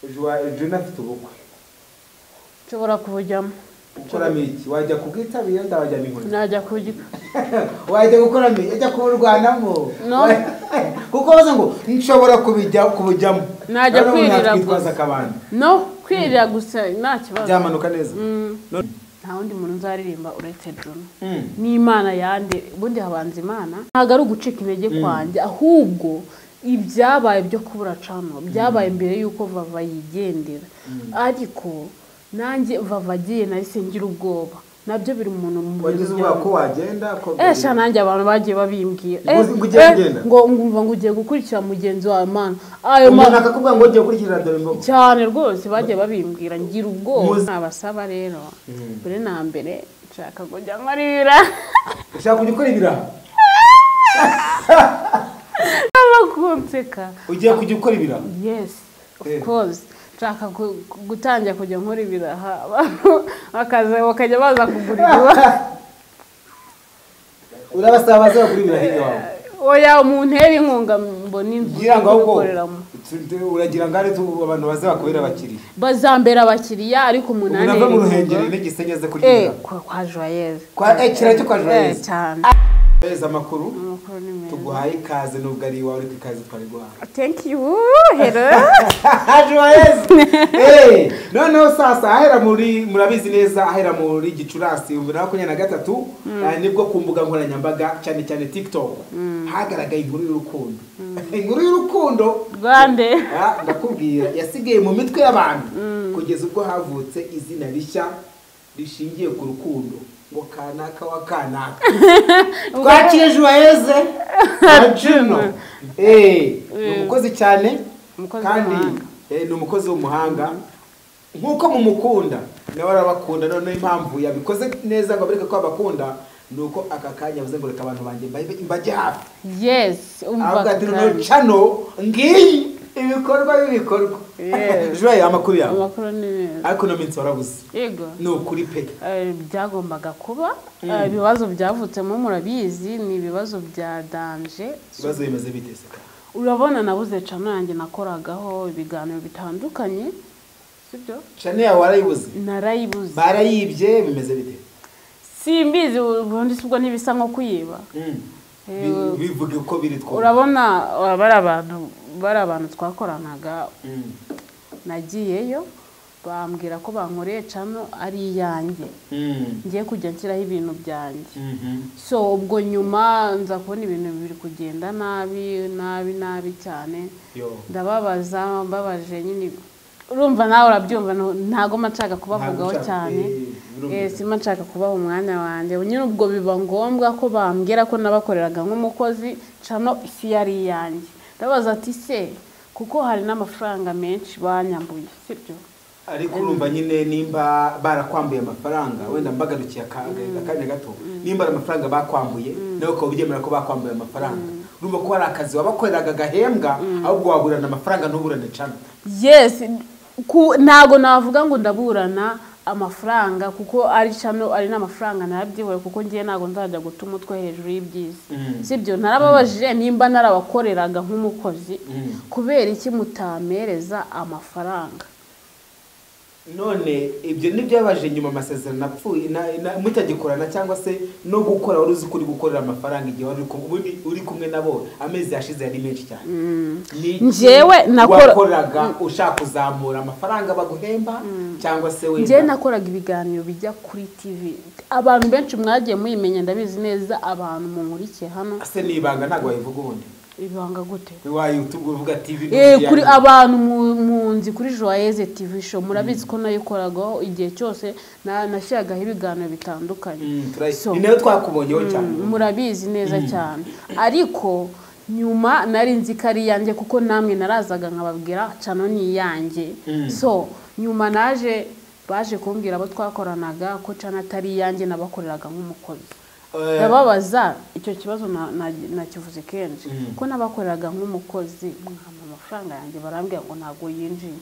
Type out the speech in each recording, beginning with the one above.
Juna afite ubukwe nshobora kubujyamo ukora miki wajya kubwitabira ndabajya n'inkoni najya kugika wajya gukora miki ajya kuburwanamo no kuko baza ngo nshobora kubujyamo najya kwirira gusa akabandi no kwirira gusa nta kibazo byamanuka neza nta wundi muntu nzaririmba uretse Juno n'Imana yande bundi habanza Imana ntago ari ugucika intege kwanjye ahubwo ibyabaye byo kubura cano byabaye mbere yuko Vava yigendera ariko nanjye Vava agiye nahise ngira ubwoba nabyo biri umuntu mu wagize ubwoba ko wagenda ko sha nanjye abantu bagiye babimbwira ngo ngumva ngo ugiye gukurikira mugenzi wawe mana ayo mana akakubwira ngo ugiye gukurikira dore ngo cyane rwose bagiye babimbwira ngira ubwoba nabasaba rero bure na mbere nshaka kujya nkarira ushaka kujya ukora ibiraha abakunseka ugiye kujya ukora ibiraha yes of course nshaka gutangira kujya nkora ibiraha abantu bakajya baza kugura urabasaba baza kugura ibiraha iwawe oya umuntu heri inkunga mbona inzu gukoreramo uragira ngo ari abantu baza bakubera abakiriya bazambera abakiriya ariko umunani unava mu ruhengeri n'igisenyeze kurira kwa Joyeuse kwa kiracyo kwa Joyeuse cyane beza makuru tuguhaye ikaze nubwo ari iwawe uri ikaze twari guhaye thank you hello Joyeuse noneho sasa ahera murabizi neza ahera muri Gicurasi 2023 nibwo ku mbuga nkoranyambaga cyane cyane TikTok hagaragaye inkuru y'urukundo inkuru y'urukundo Rwande ndakubwira yasigaye mu mitwe y'abantu kugeza ubwo havutse izina rishya rishingiye ku rukundo ngo kanaka wa kanaka twakire Joyeuse na Juno ni umukozi cyane kandi ni umukozi w'umuhanga nkuko mumukunda nawe arabakunda none impamvu yabikoze neza ngo abereke ko abakunda nuko aka kanya baze ngo reka abantu banje mbajye hafi yes umva no chano ngiyi ibikorwa Joye amakuru yawe amakuru ni neza ariko no minsi warabuze yego no kuri pe byagombaga kuba ibibazo byavutsemo murabizi ni ibibazo bya danje ibibazo bimeze bitese urabona nabuze chano yanjye nakoragaho ibiganiro bitandukanye sibyo chano yawe warayibuze narayibuze barayibye bimeze bite simbizi ubundi sibwo ntibisa nko kuyiba bivuge uko biri two urabona bari abantu twakoranaga nagiyeyo bambwira ko bankoreye cano ari iyanjye ngiye kujya nshyiraho ibintu byanjye so ubwo nyuma nza kubona ibintu biri kugenda nabi cyane ndababaza mbabaje nyine urumva nawe urabyumva ntago nshaka kubavugaho cyane sima nshaka kubaha umwanya wanjye nyine ubwo biba ngombwa ko bambwira ko nabakoreraga nk'umukozi cano isi yari iyanjye ndabaza ati se kuko hari n'amafaranga menshi banyambuye sibyo ariko urumva nyine nimba barakwambuye amafaranga wenda mbagarukiye akanya gato nimba amafaranga bakwambuye nawe ko ubyemera ko bakwambuye amafaranga urumva ko hari akazi wabakoreraga gahembwa ahubwo waburana amafaranga ntuburane cano yes ntago navuga ngo ndaburana amafaranga kuko ari cano ari n'amafaranga narabyihoye kuko ngiye nago nzajya guta umutwe hejuru y'ibyiza sibyo narababajije nimba narabakoreraga nk'umukozi kubera iki mutamereza amafaranga none ibyo nibyabaje nyuma amasezerano napfuye mutagikorana cyangwa se no gukora wari uzi kuri gukorera amafaranga igihe uri kumwe nabo amezi yashize yari menshi cyane njyewe nakoraga ushaka kuzamura amafaranga baguhemba cyangwa se wenda njyewe nakoraga ibiganiro bijya kuri TV abantu benshi mwagiye muyimenya ndabizi neza abantu munkurikiye hano ase nibanga ntago wayivuga ubundi ibanga gute wa YouTube uvuga TV kuri abantu munzi kuri Joyeuse TV show murabizi ko nayikoragaho igihe cyose nashyiragaho ibiganiro bitandukanye ni nayo twakubonyeho cyane murabizi neza cyane ariko nyuma nari nzi kari yanjye kuko namwe narazaga nkababwira cano ni yanjye so nyuma baje kumbwira abo twakoranaga ko cano atari yanjye nabakoreraga nk'umukozi ndababaza icyo kibazo nakivuze kenshi ko nabakoreraga nk'umukozi amafaranga yanjye barambwira ngo ntago yinjiye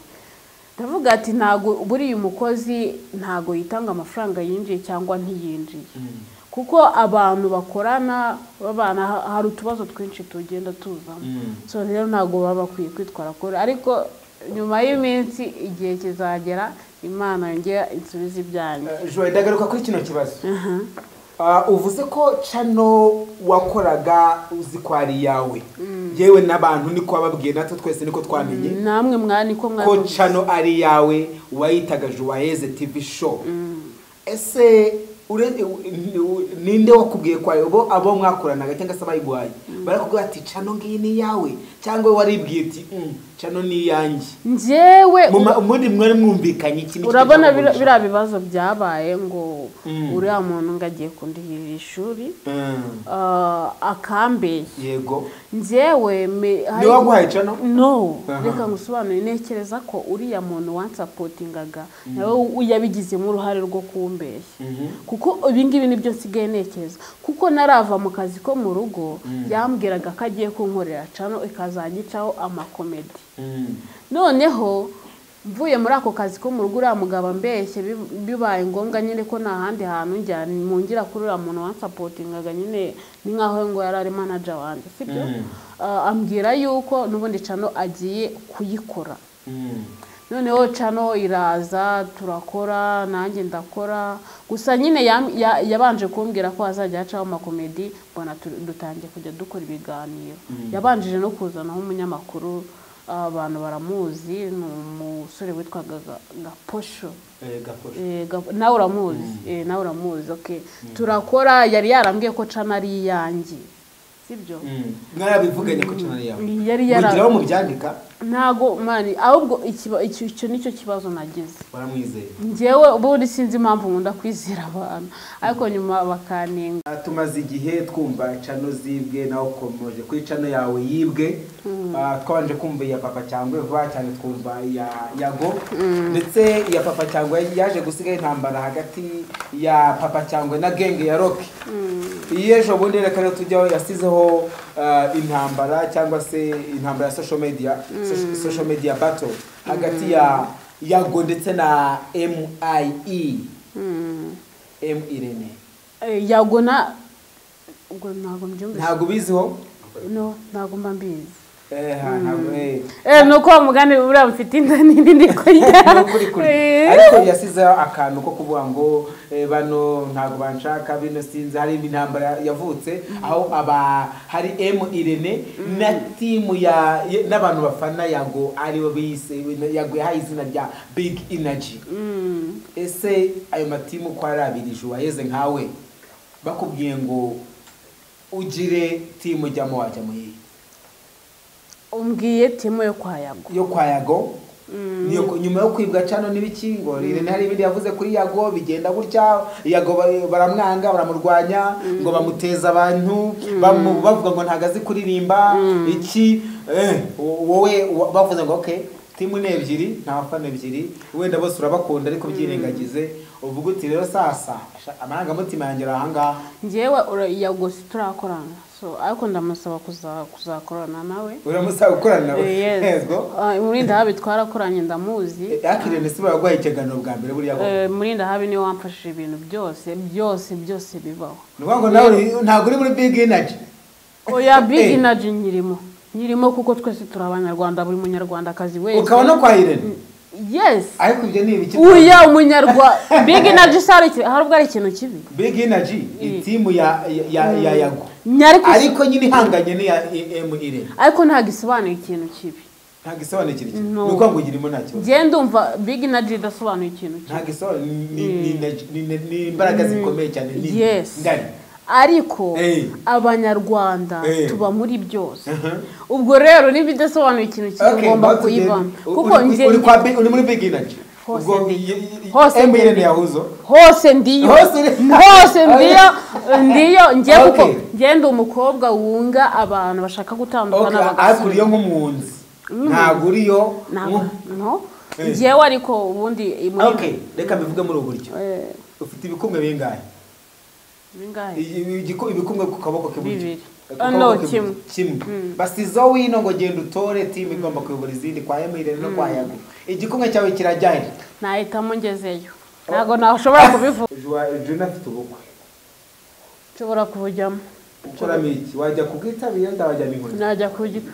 ndavuga ati ntago buriya umukozi ntago yitanga amafaranga yinjiye cyangwa ntiyinjiye kuko abantu bakorana babana hari utubazo twinshi tugenda tuzamo so rero ntago baba bakwiye kwitwara kure ariko nyuma y'iminsi igihe kizagera Imana yongera insubiza ibyanjye. Joy, ndagaruka kuri kino kibazo. Uvuze ko channel wakoraga uzi ko ari yawe. Yewe n'abantu niko bababwiye, natwe twese niko twamenye. Namwe mwani ko ko channel ari yawe wayitaga Joyeuse TV show. Ese ninde wakubwiye kwa abo mwakoranaga cyangwa se bayigwaye barakubwira ati channel ngiyi ni yawe cyangwa waribwiye ati channel ni yanjye? Njyewe muri mwari mwumvikanye ikintu urabona bira bibazo byabaye ngo uriya muntu ngagiye kundihirira ishuri akambeye. Yego. Njyewe ni waguhaye channel? No, reka ngusobanure. Nekereza ko uriya muntu wansupportingaga nawe yabigizemo uruhare rwo kumbeshya. Kuko ibingibi nibyo nsigaye nekereza, kuko narava mu kazi ko mu rugo yambwiraga ko agiye kunkorera channel ikazanyicaho amakomedi. Noneho mvuye muri ako kazi ko mu rugo uriya mugabo mbeshye bibaye ngombwa nyine ko nta handi hantu njya mungira kuri uriya muntu wansupportingaga nyine ni nkaho ngo yari ari manager wanjye, sibyo? Ambwira yuko n'ubundi channel agiye kuyikora. Noneho channel iraza turakora, nanjye ndakora, gusa nyine yabanje kumbwira ko azajya acaho amakomedi, bona dutangiye kujya dukora ibiganiro. Yabanjije no kuzanaho umunyamakuru, abantu baramuzi, ni umusore witwaga Gaposho. Nawe uramuzi. Okay. Turakora, yari yarambwiye ko channel ari yanjye, sibyo? Mwarabivuganye ko channel yawe? Yari mugiraho mu byandika? Ntago mani, ahubwo icyo nicyo kibazo nagize. Waramwizeye? Njyewe ubundi sinzi impamvu nkunda kwizera abantu, ariko nyuma bakaninga. Tumaze igihe twumva channel zibwe naho komoje kuri channel yawe yibwe. Twabanje kumva ya Papa Cyangwe vuba cyane, twumva ya Yago, ndetse ya Papa Cyangwe yaje gusigaye intambara hagati ya Papa Cyangwe na genge ya Rock. Yejo bundi reka tujyaho yasizeho intambara cyangwa se intambara ya social media battle hagati ya Yago ndetse na MIE. Irene. Yago na ubwo ntago mbyumva. Ntago biziho? No, ntago mbizi. Nuko mugane uriya mfite inda nindi ko ya. Ariko yasize akantu ko kuvuga ngo bano ntago banshaka, bino sinzi, hari intambara yavutse aho hari Irene na team ya n'abantu bafana Yago aribo bise Yago yahaye izina rya Big Energy. Ese ayo matimu ko ari abiri Joyeuse nkawe bakubwiye ngo ugire team ujyamo wajyamo ye? Umbwiye timu yo kwa Yago. Niyo nyuma yo kwibwa channel n'ibiki ngo Irene hari ibindi yavuze kuri Yago bigenda gutya, Yago baramwanga baramurwanya ngo bamuteza abantu bavuga ngo ntagazi kuririmba iki. Wowe bavuze ngo okay timu ne ebyiri nta bafana ebyiri, wenda bose urabakunda ariko byirengagize, uvuga uti rero sasa amahanga mutima yanjye ahanga. Njyewe Yago turakorana, so ariko ndamusaba kuzakorana nawe. Uramusaba gukorana nawe? Yego. Muri Ndahabi twarakoranye, ndamuzi. Akirene sibo yagwaye ikiganiro bwa mbere buri Yago? Muri Ndahabi niwe wamfashije ibintu byose bibaho. Nubango nawe ntago uri muri Big Energy? Oya, Big Energy nyirimo kuko twese turi abanyarwanda, buri munyarwandakazi wese. Ukaba no kwa Irene? Yes. Ariko ibyo ni ibiki? Uya umunyarwanda Big Energy harubwo ari ikintu kibi. Big Energy itimu ya Yago. Ariko nyine ihanganye ni ya Irene. Ariko nta gisobanuye ikintu kibi. Nta gisobanuye ikintu kibi. Nuko ngo girimo nacyo. Je ndumva Big Energy dasobanuye ikintu kibi. Nta gisobanuye ni imbaraga zikomeye cyane ni ngari. Ariko abanyarwanda tuba muri byose. Ubwo rero nibidasobanuye ikintu kigomba kuyivamo, kuko nje uri muri Big Energy. Hose ndiyo ngiye kuko ngenda umukobwa wunga abantu bashaka gutandukana bagasubiza. Akuriyo nk'umunzi ntago uriyo no ngiyewe, ariko ubundi reka bivuge muri uburyo ufite ibikumwe bingahe? Ibikumwe ku kaboko k'iburyo? No, kimwe. Basizo wino ngo genda utore team igomba kuyobora izindi kwa Irene no kwa Yago. Igikumwe cyawe kirajyahe? Nahitamo ngezeyo, ntago nashobora kubivuga. Juna afite ubukwe. Nshobora kubujyamo. ukoramo iki wajya kubwitabira ndabajya n'inkoni najya kugika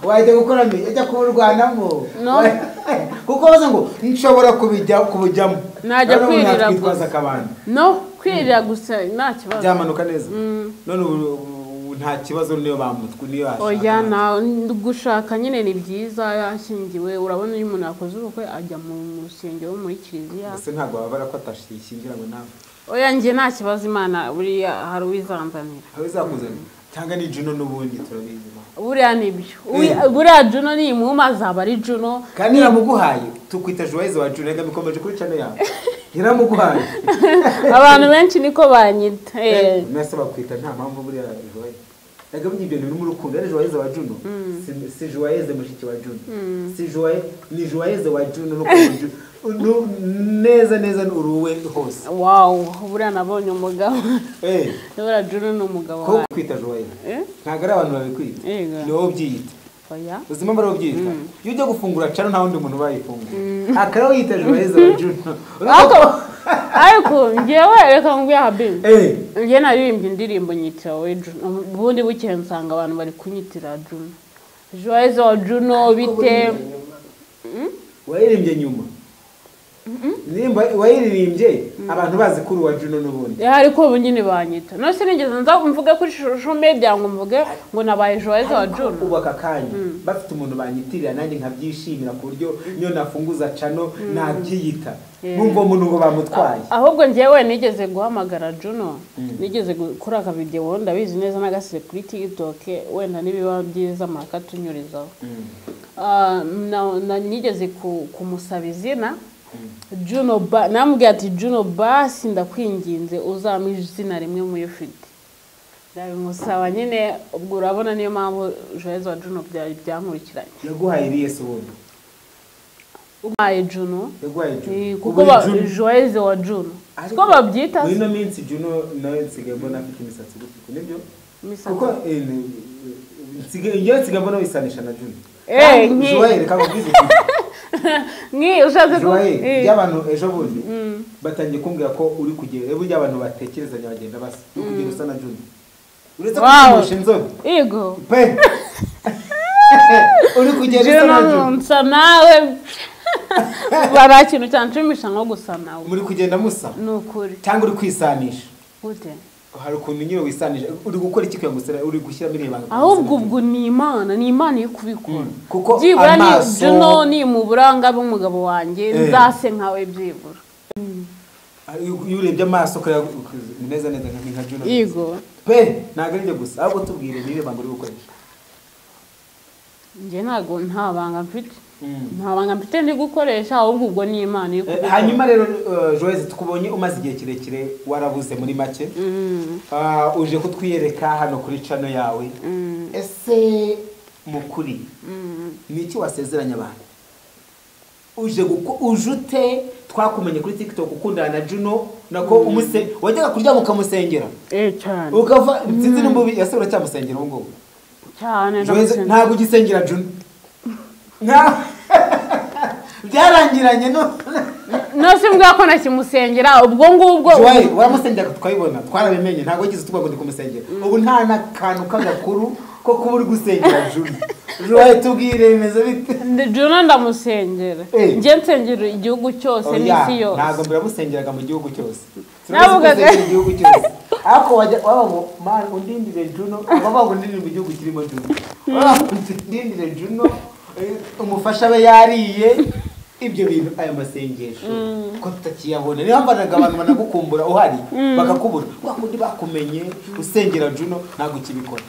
wajya gukoramo iki ajya kuburwanamo No. kuko baza ngo nshobora kubujyamo Najya kwirira gusa akabandi no kwirira gusa nta kibazo byamanuka neza none ubu nta kibazo niyo bamutwe niyo yashaka oya na gushaka nyine ni byiza yashingiwe urabona iyo umuntu yakoze ubukwe ajya mu rusengero muri kiliziya ese ntabwo babara ko atashyingira ngo nawe oya njye nta kibazo Imana buriya hari uwizanzanira aho izakuzanira cyangwa ni Juno n'ubundi turabizi buriya nibyo buriya Juno ni imuma azaba ari Juno kandi iramuguhaye tukwita Joyeuse wa Juno rega bikomeje kuri channel yawe iramuguhaye abantu benshi niko banyita mwese bakwita nta mpamvu buriya Joyeuse rega burya ibyo bintu muri rukundo ari Joyeuse wa Juno si Joyeuse mushiki wa Juno si Joyeuse ni Joyeuse wa Juno no neza uruwe hose wow buriya nabonye umugabo buriya Juno ni umugabo ko kwita Joyeuse ntabwo ari abantu babikwita ni wowe ubyiyita oya uzima mbara ubyiyita iyo ujya gufungura cano nta wundi muntu bayifungura akaba yita Joyeuse wa Juno ariko ngewe reka ngwiye Habibi ngewe naririmbye indirimbo nyitira we Juno ubundi bukeye nsanga abantu bari kunyitira Juno Joyeuse wa Juno bite wayirimbye nyuma nimba wayiririmbye abantu bazi kuri wa Juno n'ubundi ariko ubu nyine banyita no sinigeze nza mvuge kuri social media ngo mvuge ngo nabaye Joyeuse wa Juno ubaka kanya bafite umuntu banyitirira nanjye nkabyishimira ku buryo niyo nafunguza cano nabyiyita numva umuntu ngo bamutwaye ahubwo ngewe nigeze guhamagara Juno nigeze gukora aka video ndabizi neza nagasize kuri TikTok wenda nibiba byiza makatunyurizaho nigeze kumusaba izina Juno namubwiye ati Juno basi ndakwinginze uzampa izina rimwe mu ufite ndabimusaba nyine ubwo urabona niyo mpamvu Joyeuse wa Juno byankurikiranye yaguhaye Yesu wundi ubaye Juno yaguhaye kuko Joyeuse wa Juno ko babyita muri no minsi Juno nawe nsigaye mbona afite imisatsi gufi nibyo kuko nsigaye mbona wisanisha na Juno Joyeuse kabwize ngi ushaze ko y'abantu ejo bundi batangiye kumbwira ko uri kugera burya abantu batekerezanya bagenda basa uri kugera usa na Juno uretse kumusha inzobe yego pe uri kugera usa na Juno nsa nawe bara kintu cyanshimisha nko gusa nawe muri kugenda musa nukuri cyangwa uri kwisanisha gute hari ukuntu nyine wisanisha uri gukora iki kwangusira uri gushyira muri ibanga ahubwo ubwo ni Imana yo kubikora kuko byibura ni Juno ni mu buranga bw'umugabo wanjye nzase nkawe byibura iyo urebye amaso neza nka Juno yego pe ntabwo ari byo gusa ahubwo tubwire niba banga uri gukoresha njye ntabwo nta banga mfite nta banga mfite ndi gukoresha ahubwo ubwo ni Imana yo kubikora hanyuma rero Joyeuse tukubonye umaze igihe kirekire warabuze muri make uje kutwiyereka hano kuri chano yawe ese mukuri ni iki wasezeranya abantu ujute twakumenye kuri TikTok ukundana na Juno nako wajyaga kuryama ukamusengera cyane ukava sinzi n'umbubi yasubira cyamusengera ubu ngubu cyane ntabwo ugisengera Juno byarangiranye no simbwa ko nakimusengera ubwo ngubwo waramusengera twayibona twarabimenye ntabwo gize tugwa ngo ndi kumusengera ubu nta nakantu k'agakuru ko kuba uri gusengera Juno Joyeuse tubwire bimeze bite Juno ndamusengera njye nsengera igihugu cyose n'isi yose ntabwo mbiramusengeraga mu gihugu cyose navugaga igihugu cyose ariko waba ngo man undindire Juno baba ngo ndindire mu gihugu kirimo Juno undindire Juno umufasha we yariye ibyo bintu aya masengesho ko tutakiyabona niyo mbanaga abantu banagukumbura uhari bakakubura wakundi bakumenye usengera Juno ntabwo kibikora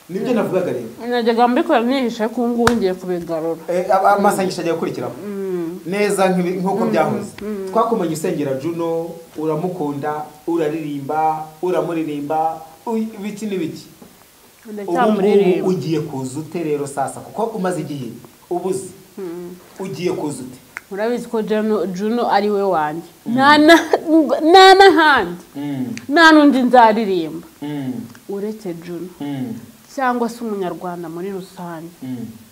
nibyo navugaga rero najyaga mbikora nihishe ko ngungiye kubigarura amasengesho ajya gukurikiraho neza nk'uko byahoze twakumenye usengera Juno uramukunda uraririmba uramuririmba ibiki n'ibiki ubu ugiye kuza ute rero sasa kuko umaze igihe ubuze ugiye kuza ute murabizi ko Juno ari we wanjye nta n'ahandi nta n'undi nzaririmba uretse Juno cyangwa se umunyarwanda muri rusange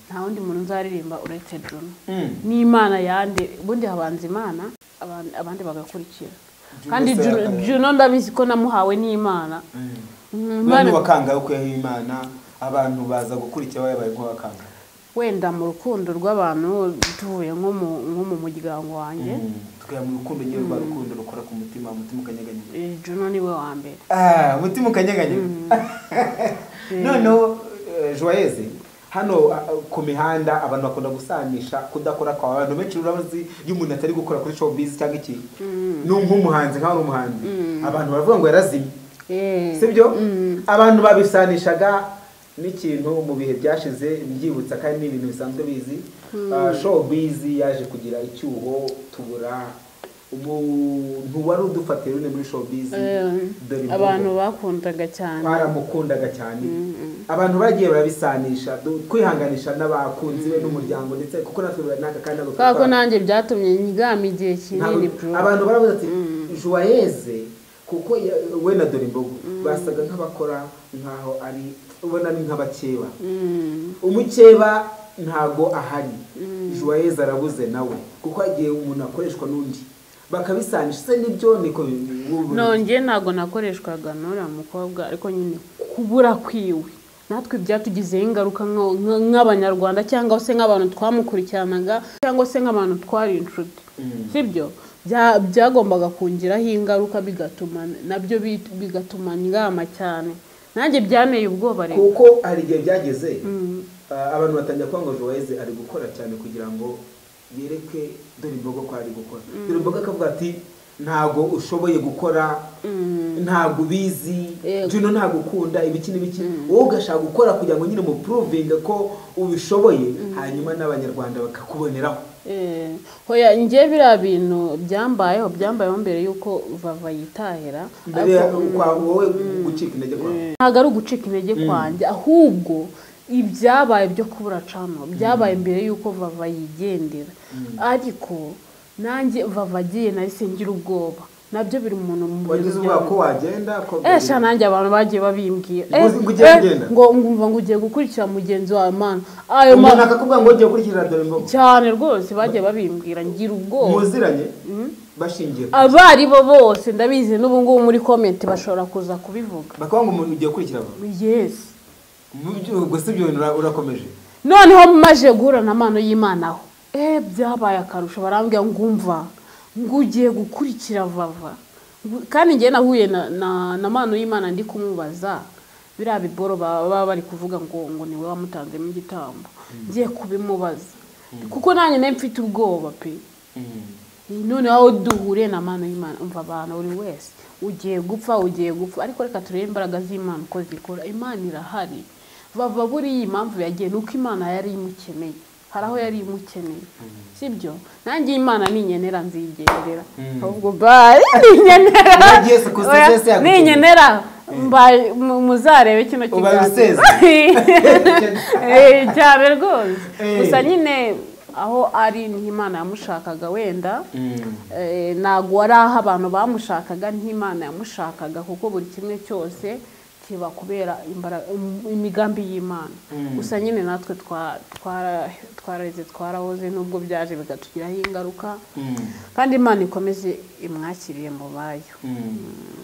nta wundi muntu nzaririmba uretse Juno ni Imana yande ubundi habanza Imana abandi bagakurikira kandi Juno ndabizi ko namuhawe n'Imana none wakanga uko Imana abantu baza gukurikira babaye nk'abakanga wenda mu rukundo rw'abantu tuvuye nko mu muryango wanjye tukaya mu rukundo ngiye rwa rukundo rukora ku mutima ukanyeganyega Juno niwe wa mbere umutima ukanyeganyega none Joyeuse hano ku mihanda abantu bakunda gusanisha kudakora kwa abantu benshi urabazi iyo umuntu atari gukora kuri showbiz cyangwa iki nk'umuhanzi nkaho umuhanzi abantu baravuga ngo yarazimye sibyo abantu babisanishaga n'ikintu mu bihe byashize byibutsa kandi n'ibintu bisanzwe bizi showbiz yaje kugira icyuho tubura umuntu wari udufatira une muri showbiz abantu bakundaga cyane baramukundaga cyane abantu bagiye barabisanisha kwihanganisha n'abakunzi be n'umuryango ndetse kuko natwe naka kandi kako nanjye byatumye nyigama igihe kinini abantu baravuga ati Joyeuse kuko we na Dorimbogo basaga nk'abakora nkaho ari ubona ni nk'abakeba umukeba ntago ahari Joyeuse arabuze nawe kuko agiye umuntu akoreshwa n'undi bakabisanisha se nibyo niko nonge ntago nakoreshwaga n'uriya mukobwa ariko nyine kubura kwiwe natwe byatugizeho ingaruka nk'abanyarwanda cyangwa se nk'abantu twamukurikiranaga cyangwa se nk'abantu twari inshuti sibyo byagombaga kungiraho ingaruka bigatuma nabyo bigatuma ngama cyane nanjye byaneye ubwoba rero kuko hari igihe byageze abantu batangira kuvuga ngo Joyeuse ari gukora cyane kugira ngo yereke Dorimbogo ko ari gukora Dorimbogo akavuga ati ntago ushoboye gukora ntago bizi Juno ntago ukunda ibiki n'ibiki wowe ugashaka gukora kugira ngo nyine mu proving ko ubishoboye hanyuma n'abanyarwanda bakakuboneraho hoya ngiye bira bintu byambayeho mbere yuko Vava yitahira kwa wowe gucika intege kwa ntago ari ugucika intege kwanjye ahubwo ibyabaye byo kubura cano byabaye mbere yuko Vava yigendera ariko nanjye Vava agiye nahise ngira ubwoba nabyo biri umuntu mu wagize ubwoba ko wagenda ko nanjye abantu bagiye babimbwiye ngo ngumva ngo ugiye gukurikira mugenzi wawe mana ayo mana akakubwira ngo ugiye gukurikira Dorimbogo cyane rwose bagiye babimbwira ngira ubwoba muziranye bashingiye abari bo bose ndabizi n'ubu ngubu muri comment bashobora kuza kubivuga bakavuga ngo umuntu ugiye gukurikira yes ubwo si byo urakomeje noneho maje guhura na mano y'Imana aho byabaye akarusho barambwira ngumva ngo ugiye gukurikira Vava kandi ngiye nahuye na mano y'Imana ndi kumubaza biriya biboro baba bari kuvuga ngo niwe wamutanzemo igitambo ngiye kubimubaza kuko nanjye nawe mfite ubwoba pe none aho duhure na mano y'Imana umva abantu buri wese ugiye gupfa ariko reka turebe imbaraga z'Imana uko zikora Imana irahari Vava buri impamvu yagiye nuko Imana yari imukeneye hari aho yari imukeneye sibyo nanjye Imana ninyenera nzigendera ahubwo bye ninyenera muzarebe kino kiganiro cyane rwose gusa nyine aho ari n'Imana yamushakaga wenda ntago ari aho abantu bamushakaga n'Imana yamushakaga kuko buri kimwe cyose kiba kubera imigambi y'Imana gusa nyine natwe twarahoze nubwo byaje bigatugiraho ingaruka kandi Imana ikomeze imwakiriye mu bayo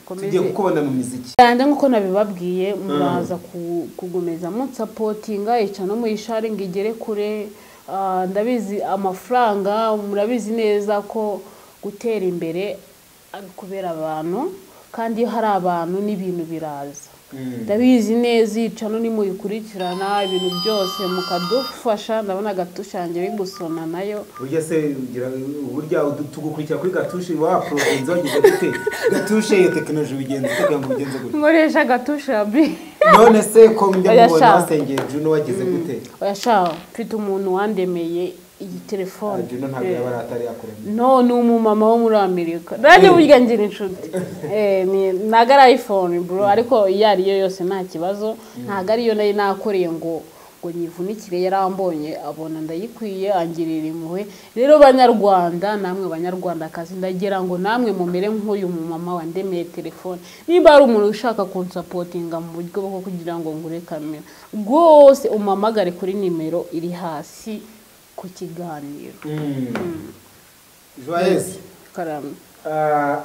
tugiye kukubona mu muziki cyane nkuko nabibabwiye muraza kugumeza munsapotinga ica no muyisharinga igere kure ndabizi amafaranga murabizi neza ko gutera imbere ari kubera abantu kandi hari abantu n'ibintu biraza ndabizi neza icano ni muyikurikirana ibintu byose mukadufasha ndabona gatushange bigusona nayo burya se burya tugukurikira kuri gatushe wa province wagize gute gatushe iyo technology bigenze kugira ngo bigenze gute nkoresha gatushe abi none se ko njya mubona wasengeye Juno wagize gute oyasha mfite umuntu wandemeye iyi telefone Juno ntabwo yaba atari yakoranye no ni umumama wo muri Amerika ndaje burya ngira inshuti ni nagara iPhone bro ariko yari yo yose nta kibazo ntago ari yo nayi nakoreye ngo nyivunikire yarambonye abona ndayikwiye angirira impuhwe rero banyarwanda namwe banyarwandakazi ndagira ngo namwe mumere nk'uyu mumama wandemeye telefone niba ari umuntu ushaka kunsapotinga mu buryo bwo kugira ngo ngure kamera rwose umamagare kuri nimero iri hasi ku kiganiro Joyeuse karame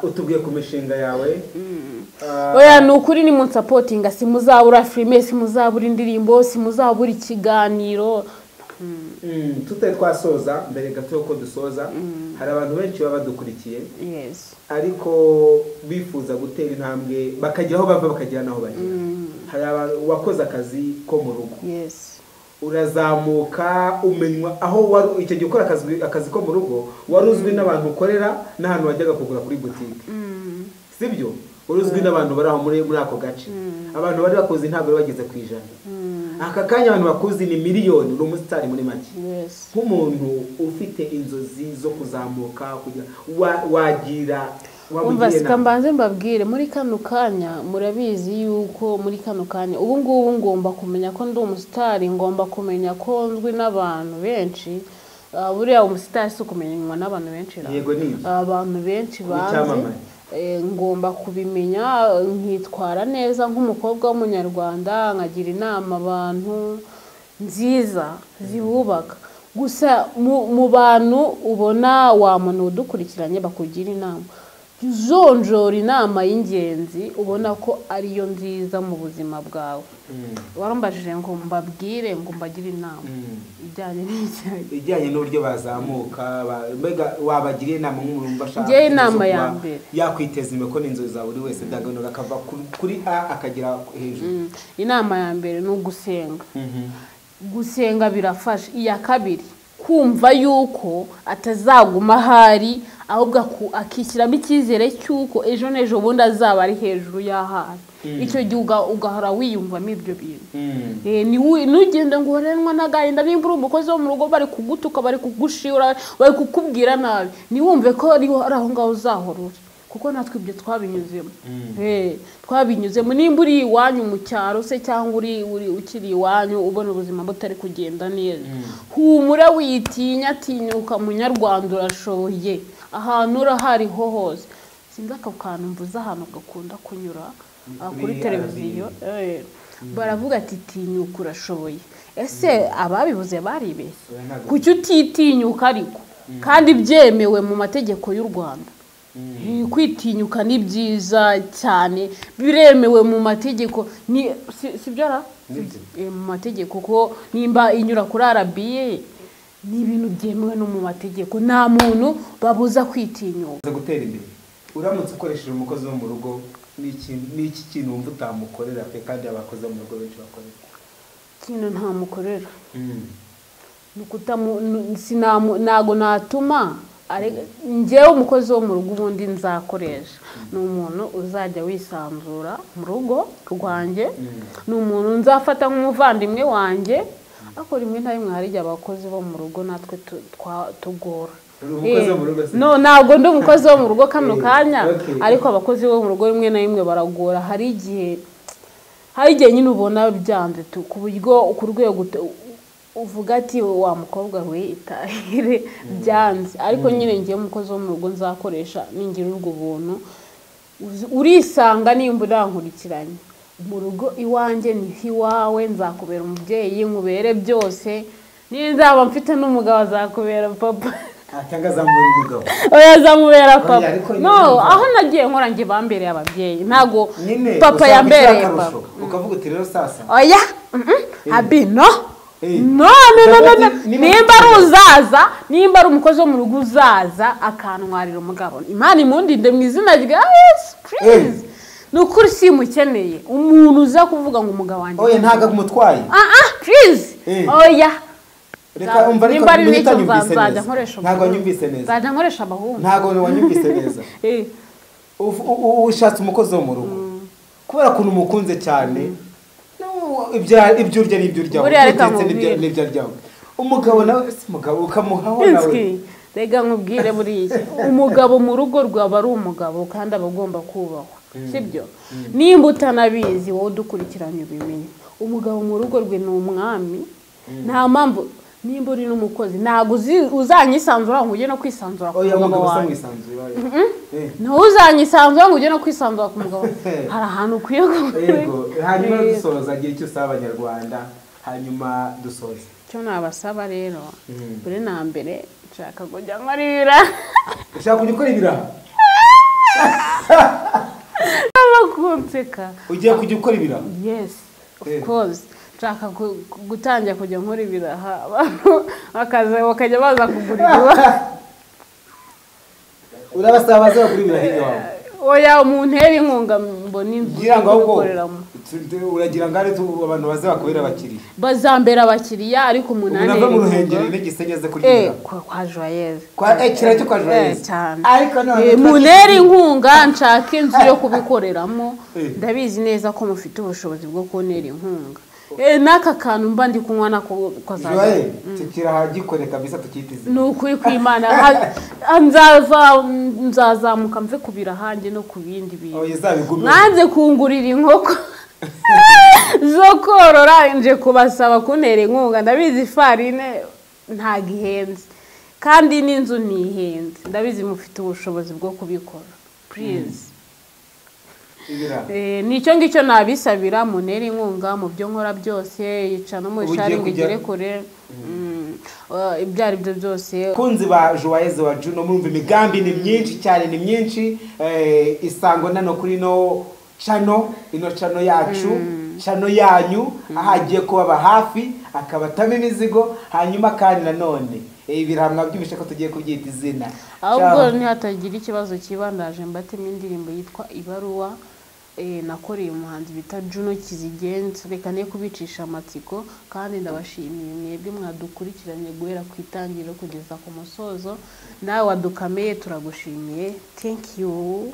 utubwiye ku mishinga yawe oya ni ukuri ni munsapotinga simuzabura filime simuzabura indirimbo simuzabura ikiganiro tutari twasoza mbere gato yuko dusoza hari abantu benshi baba badukurikiye ariko bifuza gutera intambwe bakagira aho bava bakagira n'aho bagera hari abantu wakoze akazi ko mu rugo urazamuka umenywa aho wari icyo gihe ukora akazi ko mu rugo wari uzwi n'abantu ukorera n'ahantu wajyaga kugura kuri butike sibyo uruzwi n'abantu bari aho muri ako gace abantu bari bakoze ntabwo bageze ku ijana aka kanya abantu bakuzi ni miliyoni uri umusitari muri make nk'umuntu ufite inzozi zo kuzamuka kugira wagira umva sikambanze mbabwire muri kano kanya murabizi yuko muri kano kanya ubu ngubu ngomba kumenya ko ndi umusitari ngomba kumenya ko nzwi n'abantu benshi buriya umusitari si ukumenywa n'abantu benshi abantu benshi banzi ngomba kubimenya nkitwara neza nk'umukobwa w'umunyarwanda nkagira inama abantu nziza zibubaka gusa mu bantu ubona wa muntu udukurikiranye bakugira inama zonjora inama y'ingenzi ubona ko ariyo nziza mu buzima bwawe warambajije ngo mbabwire ngo mbagire inama ijyanye n'uburyo bazamuka mbega wabagira inama nk'umuntu bashaka ngiye inama ya mbere yakwiteza imbere ko n'inzozi za buri wese byagabanyuka akava kuri A akagera hejuru inama ya mbere ni ugusenga gusenga birafasha iya kabiri kumva yuko atazaguma ahari ahubwo akishyiramo icyizere cy'uko ejo n'ejo bundi azaba ari hejuru y'ahari icyo gihe ugahora wiyumvamo ibyo bintu ntugende ngo urenwa n'agahinda nimba uri umukozi wo mu rugo bari kugutuka bari kugushira bari kukubwira nabi ntiwumve ko ari aho ngaho uzahorora kuko natwe ibyo twabinyuzemo nimba uri iwanyu mu cyaro se cyangwa ukiri iwanyu ubona ubuzima butari kugenda neza humura witinya tinyuka munyarwanda urashoboye ahantu urahariho hose sinzi ako kantu mvuze ahantu gakunda kunyura kuri televiziyo baravuga ati tinyuka urashoboye ese ababivuze baribeshye kuki utitinyuka ariko kandi byemewe mu mategeko y'u Rwanda kwitinyuka ni byiza cyane biremewe mu mategeko sibyara mu mategeko ko nimba inyura kuri RBA ni ibintu byemewe no mu mategeko nta muntu babuza kwitinyuka gutera imbere uramutse ukoresheje umukozi wo mu rugo n'iki kintu wumva utamukorera pe kandi abakozi mu rugo benshi bakorera kintu ntamukorera ntago natuma njyewe umukozi wo mu rugo ubundi nzakoresha ni umuntu uzajya wisanzura mu rugo rwanjye ni umuntu nzafata nk'umuvandimwe wanjye ariko rimwe na rimwe hari igihe abakozi bo mu rugo natwe tugora ntabwo ndi umukozi wo mu rugo kano kanya ariko abakozi bo mu rugo rimwe na rimwe baragora hari igihe nyine ubona byanze ku buryo ku rwego uvuga ati wa mukobwa we itahire byanze ariko nyine ngiye umukozi wo mu rugo nzakoresha ningira urwo buntu urisanga nimba urankurikiranye mu rugo iwanjye ni iwawe nzakubera umubyeyi nkubere byose nizaba mfite n'umugabo azakubera papa atangazamubera umugabo oya azamubera papa no aho nagiye nkora nge bambereye ababyeyi ntago papa yambereye papa ukavuga uti rero sasa oya abino no nimba ari uzaza nimba ari umukozi wo mu rugo uzaza akantwarira umugabo imana imundinde mu izina rya Yesu please nukuri simukeneye umuntu uza kuvuga ngo umugabo wanjye oya ntago umutwaye please oya reka umva nimba ari nicyo nzajya nkoresha ntago wanyumvise neza nzajya nkoresha abahungu ntago wanyumvise neza ushatse umukozi wo mu rugo kubera ukuntu umukunze cyane ibyo urya n'ibyo urya n'ibyo aryaho umugabo nawe si umugabo ukamuhaho nawe rega nkubwire buriya umugabo mu rugo rwaba ari umugabo kandi aba agomba kubahwa sibyo nimba utanabizi wowe udukurikiranye ubimenye umugabo mu rugo rwe ni umwami nta mpamvu nimba uri n'umukozi ntabwo uzanyisanzura ngo ujye no kwisanzura ku mugabo wawe ntuzanyisanzura ngo ujye no kwisanzura ku mugabo hari ahantu ukwiye hanyuma dusoza agira icyo usaba abanyarwanda hanyuma dusoza icyo nabasaba rero buri na mbere nshaka kujya nkorera ushaka kujya ukora ibiraha abakunseka ugiye kujya ukora ibiraha? yes of course nshaka gutangira kujya nkora ibiraha abantu bakajya baza kugura ibiraha. Urabasaba baza kugura ibiraha iwawe? Oya umuntu heri inkunga mbona inzu gukoreramo. Uragira ngo ari abantu baze bakubera abakiriya? Bazambera abakiriya ariko umunani unava mu ruhengeri n'igisenyeze kurira kwa Joyeuse. Kira cyo kwa Joyeuse. Ariko none muneri inkunga nshaka inzu yo kubikoreramo. Ndabizi neza ko mufite ubushobozi bwo konera inkunga. Naka kantu mba ndi kunywa nako kozana. Kira hagikore kabisa tukitize. Nukuri kwimana nzazamuka mve kubira hanjye no kubindi bintu. Mwanze kungurira inkoko zo korora nje kubasaba kunera inkunga. Ndabizi farine nta gihenze kandi n'inzu nihenze. Ndabizi mufite ubushobozi bwo kubikora. Please nicyo ngicyo nabisabira munera inkunga mu byo nkora byose yica no mu sharing igere kure ibyari byo byose. Kunzi ba Joyeuse wa Juno mumva imigambi ni myinshi cyane ni myinshi isango nano kuri no chano ino chano yacu chano yanyu ahagiye kuba hafi akabatama imizigo hanyuma kandi nanone ibiramwa by'ibishe ko tugiye kubyita izina ahubwo ni hatagira ikibazo kibandaje mbatemo indirimbo yitwa Ibaruwa nakoreye umuhanzi bita Juno Kizigenza. Reka ne kubicisha amatsiko kandi ndabashimiye mwebwe mwadukurikiranye guhera ku itangiriro kugeza ku musozo. Nawe wadukameye turagushimiye. Thank you.